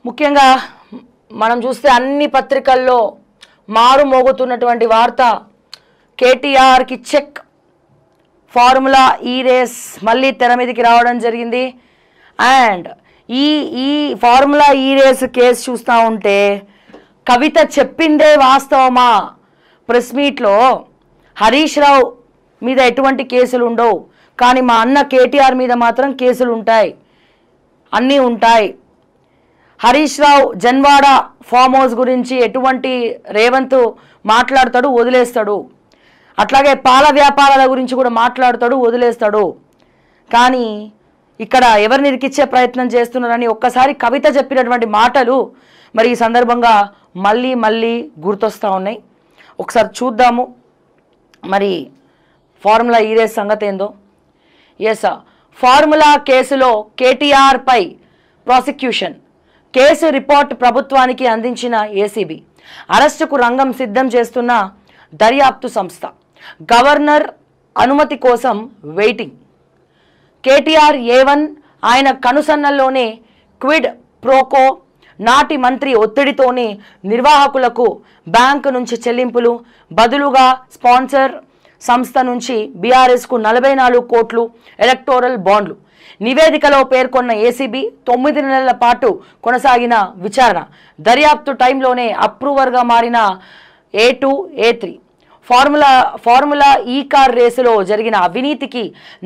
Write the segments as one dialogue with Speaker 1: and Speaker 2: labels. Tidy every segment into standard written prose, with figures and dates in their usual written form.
Speaker 1: ముఖ్యంగా మనం చూస్తే అన్ని పత్రికల్లో మారు మోగుతున్నటువంటి వార్త కేటీఆర్కి చెక్ ఫార్ములా ఈ రేస్ మళ్ళీ తెర మీదకి రావడం జరిగింది. అండ్ ఈ ఫార్ములా ఈ రేస్ కేసు చూస్తూ ఉంటే కవిత చెప్పిందే వాస్తవమా? ప్రెస్ మీట్లో హరీష్ రావు మీద ఎటువంటి కేసులు ఉండవు, కానీ మా అన్న కేటీఆర్ మీద మాత్రం కేసులు ఉంటాయి, అన్నీ ఉంటాయి. హరీష్ రావు జన్వాడ ఫామ్ హౌస్ గురించి ఎటువంటి రేవంత్ మాట్లాడతాడు, వదిలేస్తాడు. అట్లాగే పాల వ్యాపారాల గురించి కూడా మాట్లాడతాడు, వదిలేస్తాడు. కానీ ఇక్కడ ఎవరిని ఇరికిచ్చే ప్రయత్నం చేస్తున్నారని ఒక్కసారి కవిత చెప్పినటువంటి మాటలు మరి ఈ సందర్భంగా మళ్ళీ మళ్ళీ గుర్తొస్తూ ఉన్నాయి. ఒకసారి చూద్దాము మరి ఫార్ములా ఈ రేస్ సంగతి ఏందో. ఎస్, ఫార్ములా కేసులో కేటీఆర్ పై ప్రాసిక్యూషన్, కేసు రిపోర్ట్ ప్రభుత్వానికి అందించిన ఏసీబీ, అరెస్టుకు రంగం సిద్ధం చేస్తున్న దర్యాప్తు సంస్థ, గవర్నర్ అనుమతి కోసం వెయిటింగ్. కేటీఆర్ A1 ఆయన కనుసన్నల్లోనే క్విడ్ ప్రోకో, నాటి మంత్రి ఒత్తిడితోనే నిర్వాహకులకు బ్యాంకు నుంచి చెల్లింపులు, బదులుగా స్పాన్సర్ సంస్థ నుంచి బీఆర్ఎస్కు 44 కోట్లు ఎలక్టోరల్ బాండ్లు. నివేదికలో పేర్కొన్న ఏసీబీ 9 నెలల పాటు కొనసాగిన విచారణ, దర్యాప్తు టైంలోనే అప్రూవర్గా మారిన A2, A3. ఫార్ములా ఈ కార్ రేసులో జరిగిన అవినీతికి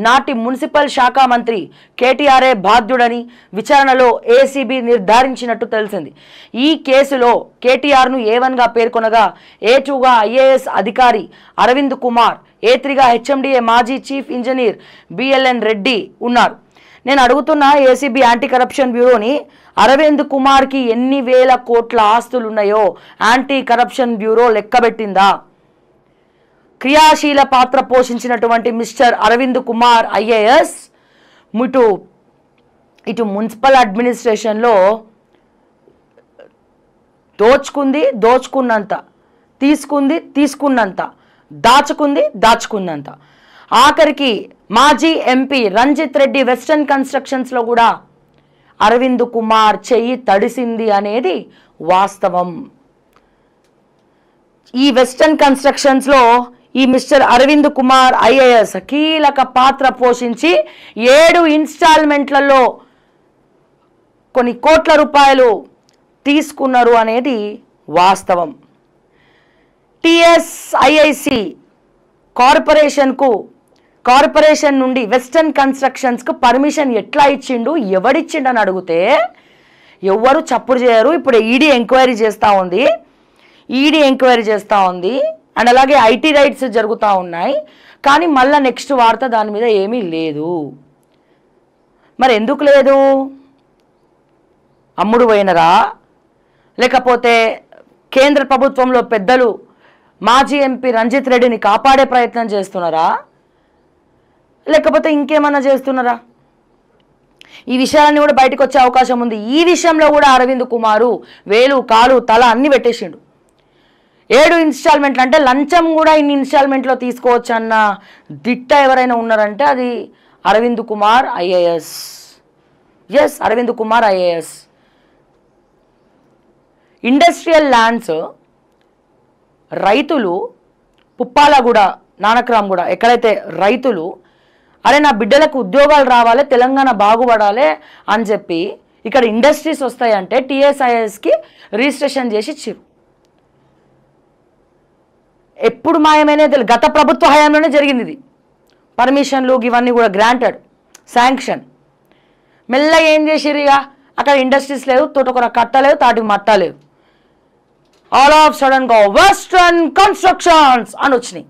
Speaker 1: నాటి మున్సిపల్ శాఖ మంత్రి కేటీఆర్ఏ బాధ్యుడని విచారణలో ఏసీబీ నిర్ధారించినట్టు తెలిసింది. ఈ కేసులో కేటీఆర్ను A1గా పేర్కొనగా A2గా IAS అధికారి అరవింద్ కుమార్, A3గా HMDA మాజీ చీఫ్ ఇంజనీర్ BLN రెడ్డి ఉన్నారు. నేను అడుగుతున్న ఏసీబీ యాంటీ కరప్షన్ బ్యూరోని, అరవింద్ కుమార్కి ఎన్ని వేల కోట్ల ఆస్తులు ఉన్నాయో యాంటీ కరప్షన్ బ్యూరో లెక్కబెట్టిందా? క్రియాశీల పాత్ర పోషించినటువంటి మిస్టర్ అరవింద్ కుమార్ IAS ఇటు మున్సిపల్ అడ్మినిస్ట్రేషన్లో దోచుకున్నంత, తీసుకున్నంత, దాచుకున్నంత, ఆఖరికి మాజీ ఎంపీ రంజిత్ రెడ్డి వెస్టర్న్ కన్స్ట్రక్షన్స్లో కూడా అరవింద్ కుమార్ చెయ్యి తడిసింది అనేది వాస్తవం. ఈ వెస్టర్న్ కన్స్ట్రక్షన్స్లో ఈ మిస్టర్ అరవింద్ కుమార్ IAS కీలక పాత్ర పోషించి 7 ఇన్స్టాల్మెంట్లలో కొన్ని కోట్ల రూపాయలు తీసుకున్నారు అనేది వాస్తవం. TSIIC కార్పొరేషన్ నుండి వెస్టర్న్ కన్స్ట్రక్షన్స్కు పర్మిషన్ ఎట్లా ఇచ్చిండు, ఎవడిచ్చిండని అడిగితే ఎవరు చప్పుడు చేయరు. ఇప్పుడు ఈడీ ఎంక్వైరీ చేస్తూ ఉంది అండ్ అలాగే IT రైట్స్ జరుగుతూ ఉన్నాయి. కానీ మళ్ళీ నెక్స్ట్ వార్త దాని మీద ఏమీ లేదు. మరి ఎందుకు లేదు? అమ్ముడు పోయినరా, లేకపోతే కేంద్ర ప్రభుత్వంలో పెద్దలు మాజీ ఎంపీ రంజిత్ రెడ్డిని కాపాడే ప్రయత్నం చేస్తున్నారా, లేకపోతే ఇంకేమన్నా చేస్తున్నారా? ఈ విషయాలన్నీ కూడా బయటకు వచ్చే అవకాశం ఉంది. ఈ విషయంలో కూడా అరవింద్ కుమారు వేలు, కాలు, తల అన్నీ పెట్టేసిండు. 7 ఇన్స్టాల్మెంట్లు అంటే లంచం కూడా ఇన్ని ఇన్స్టాల్మెంట్లో తీసుకోవచ్చు అన్న దిట్ట ఎవరైనా ఉన్నారంటే అది Aravind Kumar IAS. Yes, Aravind Kumar IAS. Industrial lands రైతులు పుప్పాలగూడ, నానక్రామ్గూడ ఎక్కడైతే రైతులు అరే నా బిడ్డలకు ఉద్యోగాలు రావాలి, తెలంగాణ బాగుపడాలి అని చెప్పి ఇక్కడ ఇండస్ట్రీస్ వస్తాయంటే TSISకి రిజిస్ట్రేషన్ చేసి ఇచ్చిర్రు. ఎప్పుడు మాయమైనా గత ప్రభుత్వ హయాంలోనే జరిగింది ఇది. పర్మిషన్లు ఇవన్నీ కూడా గ్రాంటెడ్, శాంక్షన్. మెల్లగా ఏం చేసిర్రు, ఇక అక్కడ ఇండస్ట్రీస్ లేవు, తోటకూర కట్టలేవు, తాటికి మట్టలేవు. ఆల్ ఆఫ్ సడన్గా వెస్టర్న్ కన్స్ట్రక్షన్స్ అని వచ్చినాయి.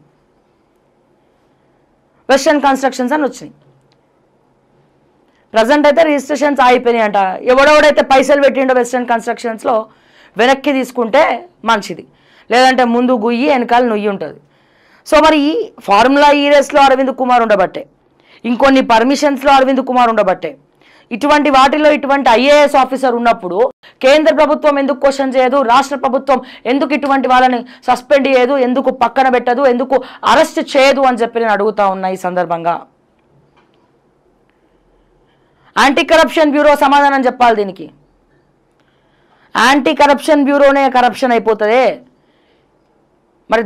Speaker 1: ప్రజెంట్ అయితే రిజిస్ట్రేషన్స్ అయిపోయినాయి అంట. ఎవడెవడైతే పైసలు పెట్టిండో వెస్టర్న్ కన్స్ట్రక్షన్స్లో వెనక్కి తీసుకుంటే మంచిది, లేదంటే ముందు గుయ్యి వెనకాల నుయ్యి ఉంటుంది. సో మరి ఈ ఫార్ములా ఈ రేస్లో అరవింద్ కుమార్ ఉండబట్టే, ఇంకొన్ని పర్మిషన్స్లో అరవింద్ కుమార్ ఉండబట్టే, ఇటువంటి వాటిలో ఇటువంటి IAS ఆఫీసర్ ఉన్నప్పుడు కేంద్ర ప్రభుత్వం ఎందుకు క్వశ్చన్ చేయదు, రాష్ట్ర ప్రభుత్వం ఎందుకు ఇటువంటి వాళ్ళని సస్పెండ్ చేయదు, ఎందుకు పక్కన పెట్టదు, ఎందుకు అరెస్ట్ చేయదు అని చెప్పి నేను అడుగుతా ఉన్నా. ఈ సందర్భంగా యాంటీ కరప్షన్ బ్యూరో సమాధానం చెప్పాలి దీనికి. యాంటీ కరప్షన్ బ్యూరోనే కరప్షన్ అయిపోతుంది, మరి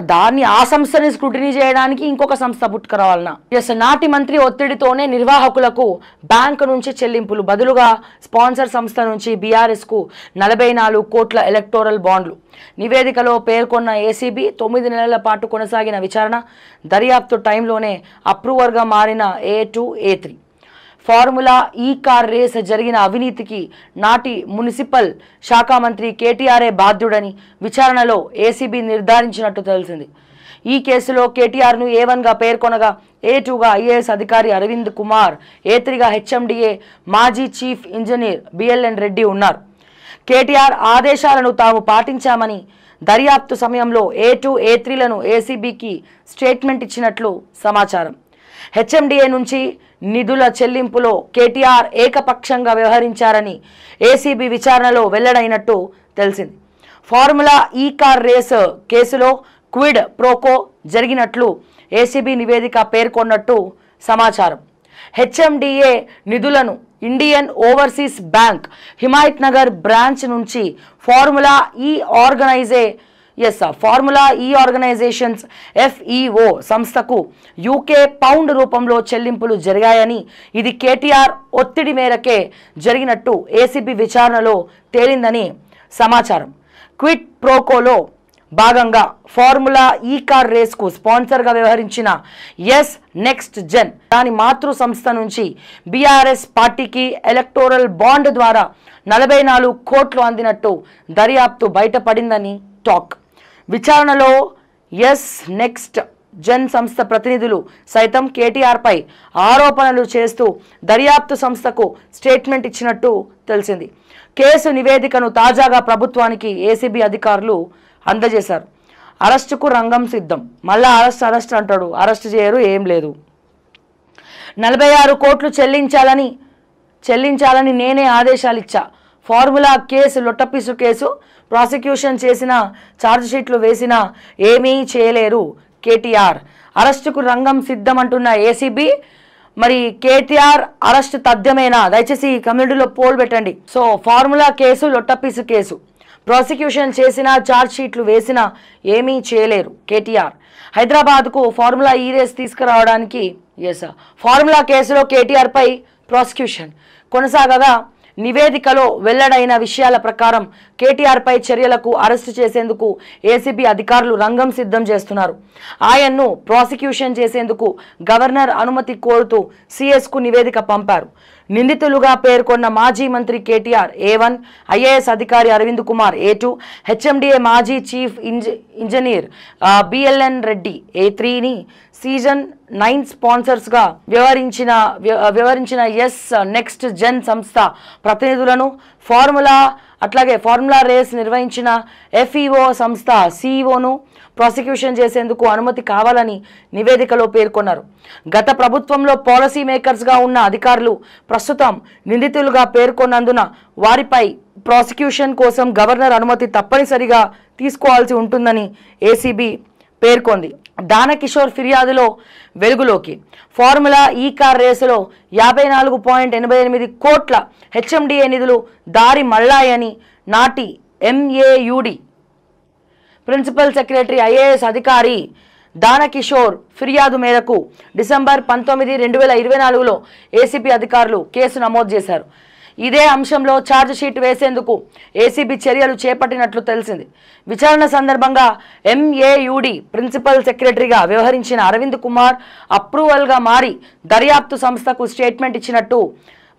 Speaker 1: దాన్ని ఆ సంస్థని స్క్రూటినీ చేయడానికి ఇంకొక సంస్థ పుట్టుకురావాలన్నా? ఎస్, నాటి మంత్రి ఒత్తిడితోనే నిర్వాహకులకు బ్యాంకు నుంచి చెల్లింపులు, బదులుగా స్పాన్సర్ సంస్థ నుంచి బీఆర్ఎస్కు 44 కోట్ల ఎలక్టోరల్ బాండ్లు. నివేదికలో పేర్కొన్న ఏసీబీ 9 నెలల పాటు కొనసాగిన విచారణ దర్యాప్తు టైంలోనే అప్రూవర్గా మారిన A2, A3 ఫార్ములా ఈ కార్ రేస్ జరిగిన అవినీతికి నాటి మున్సిపల్ శాఖ మంత్రి కేటీఆర్ఏ బాధ్యుడని విచారణలో ఏసీబీ నిర్ధారించినట్టు తెలిసింది. ఈ కేసులో కేటీఆర్ను A1గా పేర్కొనగా A2గా ఐఏఎస్ అధికారి అరవింద్ కుమార్, A3గా హెచ్ఎండిఏ మాజీ చీఫ్ ఇంజనీర్ BLN రెడ్డి ఉన్నారు. కేటీఆర్ ఆదేశాలను తాము పాటించామని దర్యాప్తు సమయంలో A2, A3లను ఏసీబీకి స్టేట్మెంట్ ఇచ్చినట్లు సమాచారం. హెచ్ఎండిఏ నుంచి నిధుల చెల్లింపులో కేటీఆర్ ఏకపక్షంగా వ్యవహరించారని ఏసీబీ విచారణలో వెల్లడైనట్టు తెలిసింది. ఫార్ములా ఈ కార్ రేస్ కేసులో క్విడ్ ప్రోకో జరిగినట్లు ఏసీబీ నివేదిక పేర్కొన్నట్టు సమాచారం. హెచ్ఎండిఏ నిధులను Indian overseas bank Himayat Nagar branch నుంచి ఫార్ములా ఈ ఆర్గనైజేషన్స్ FEO సంస్థకు UK పౌండ్ రూపంలో చెల్లింపులు జరిగాయని, ఇది కేటీఆర్ ఒత్తిడి మేరకే జరిగినట్టు ఏసీబీ విచారణలో తేలిందని సమాచారం. క్విడ్ ప్రోకోలో భాగంగా ఫార్ములా ఈ కార్ రేస్కు స్పాన్సర్గా వ్యవహరించిన నెక్స్ట్ జెన్ దాని మాతృ సంస్థ నుంచి బీఆర్ఎస్ పార్టీకి ఎలక్టోరల్ బాండ్ ద్వారా 44 కోట్లు అందినట్టు దర్యాప్తు బయటపడిందని టాక్. విచారణలో నెక్స్ట్ జెన్ సంస్థ ప్రతినిధులు సైతం కేటీఆర్పై ఆరోపణలు చేస్తూ దర్యాప్తు సంస్థకు స్టేట్మెంట్ ఇచ్చినట్టు తెలిసింది. కేసు నివేదికను తాజాగా ప్రభుత్వానికి ఏసీబీ అధికారులు అందజేశారు. అరెస్టుకు రంగం సిద్ధం. మళ్ళా అరెస్ట్ అంటాడు, అరెస్ట్ చేయరు, ఏం లేదు. 46 కోట్లు చెల్లించాలని నేనే ఆదేశాలు ఇచ్చా. ఫార్ములా కేసు లొట్టపీసు కేసు, ప్రాసిక్యూషన్ చేసిన ఛార్జ్షీట్లు వేసినా ఏమీ చేయలేరు కేటీఆర్. అరెస్టుకు రంగం సిద్ధం అంటున్న ఏసీబీ, మరి కేటీఆర్ అరెస్ట్ తథ్యమేనా? దయచేసి కమ్యూనిటీలో పోల్ పెట్టండి. సో ఫార్ములా కేసు లొట్టపీసు కేసు, ప్రాసిక్యూషన్ చేసిన ఛార్జ్షీట్లు వేసినా ఏమీ చేయలేరు కేటీఆర్. హైదరాబాద్కు ఫార్ములా ఈ రేస్ తీసుకురావడానికి ఫార్ములా కేసులో కేటీఆర్పై ప్రాసిక్యూషన్ కొనసాగగా నివేదికలో వెల్లడైన విషయాల ప్రకారం కేటీఆర్పై చర్యలకు అరెస్టు చేసేందుకు ఏసీబీ అధికారులు రంగం సిద్ధం చేస్తున్నారు. ఆయన్ను ప్రాసిక్యూషన్ చేసేందుకు గవర్నర్ అనుమతి కోరుతూ సిఎస్కు నివేదిక పంపారు. నిందితులుగా పేర్కొన్న మాజీ మంత్రి కేటీఆర్ A1, ఐఏఎస్ అధికారి అరవింద్ కుమార్ A2, హెచ్ఎండిఏ మాజీ చీఫ్ ఇంజనీర్ BLN రెడ్డి A3ని సీజన్ 9 స్పాన్సర్స్గా వ్యవహరించిన నెక్స్ట్ జెన్ సంస్థ ప్రతినిధులను, ఫార్ములా రేస్ నిర్వహించిన FEO సంస్థ CEOను ప్రాసిక్యూషన్ చేసేందుకు అనుమతి కావాలని నివేదికలో పేర్కొన్నారు. గత ప్రభుత్వంలో పాలసీ మేకర్స్గా ఉన్న అధికారులు ప్రస్తుతం నిందితులుగా పేర్కొన్నందున వారిపై ప్రాసిక్యూషన్ కోసం గవర్నర్ అనుమతి తప్పనిసరిగా తీసుకోవాల్సి ఉంటుందని ఏసీబీ పేర్కొంది. దానకిషోర్ ఫిర్యాదులో వెలుగులోకి ఫార్ములా ఈ కార్ రేసులో 54.88 కోట్ల హెచ్ఎండిఏ నిధులు దారి మళ్లాయని నాటి MAUD ప్రిన్సిపల్ సెక్రటరీ ఐఏఎస్ అధికారి దానకిషోర్ ఫిర్యాదు మేరకు డిసెంబర్ 19, 2024లో ఏసీబీ అధికారులు కేసు నమోదు చేశారు. ఇదే అంశంలో ఛార్జ్ షీట్ వేసేందుకు ఏసీబీ చర్యలు చేపట్టినట్లు తెలిసింది. విచారణ సందర్భంగా MAUD ప్రిన్సిపల్ సెక్రటరీగా వ్యవహరించిన అరవింద్ కుమార్ అప్రూవల్గా మారి దర్యాప్తు సంస్థకు స్టేట్మెంట్ ఇచ్చినట్టు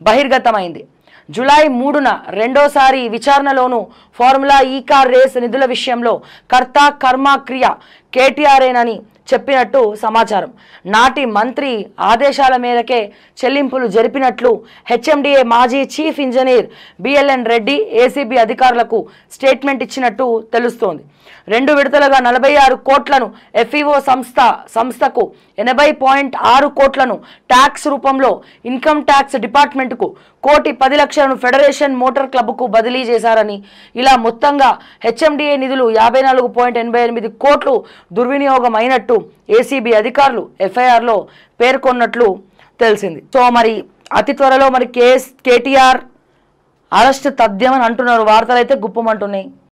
Speaker 1: బహిర్గతమైంది. జూలై 3న రెండోసారి విచారణలోనూ ఫార్ములా ఈ కార్ రేస్ నిధుల విషయంలో కర్త కర్మ క్రియ కేటీఆర్ఏనని చెప్పినట్టు సమాచారం. నాటి మంత్రి ఆదేశాల మేరకే చెల్లింపులు జరిపినట్లు హెచ్ఎండిఏ మాజీ chief engineer BLN Reddy ACB అధికారులకు స్టేట్మెంట్ ఇచ్చినట్టు తెలుస్తోంది. 2 విడతలుగా 46 కోట్లను FEO సంస్థకు 80.6 కోట్లను ట్యాక్స్ రూపంలో ఇన్కమ్ ట్యాక్స్ డిపార్ట్మెంట్కు 1,10,00,000 ఫెడరేషన్ మోటార్ క్లబ్కు బదిలీ చేశారని, ఇలా మొత్తంగా హెచ్ఎండిఏ నిధులు 54.88 కోట్లు దుర్వినియోగం అయినట్టు ఏసీబీ అధికారులు FIRలో పేర్కొన్నట్లు తెలిసింది. సో మరి అతి త్వరలో మరి కేటీఆర్ అరెస్ట్ తథ్యం అని అంటున్నారు, వార్తలు అయితే గుప్పమంటున్నాయి.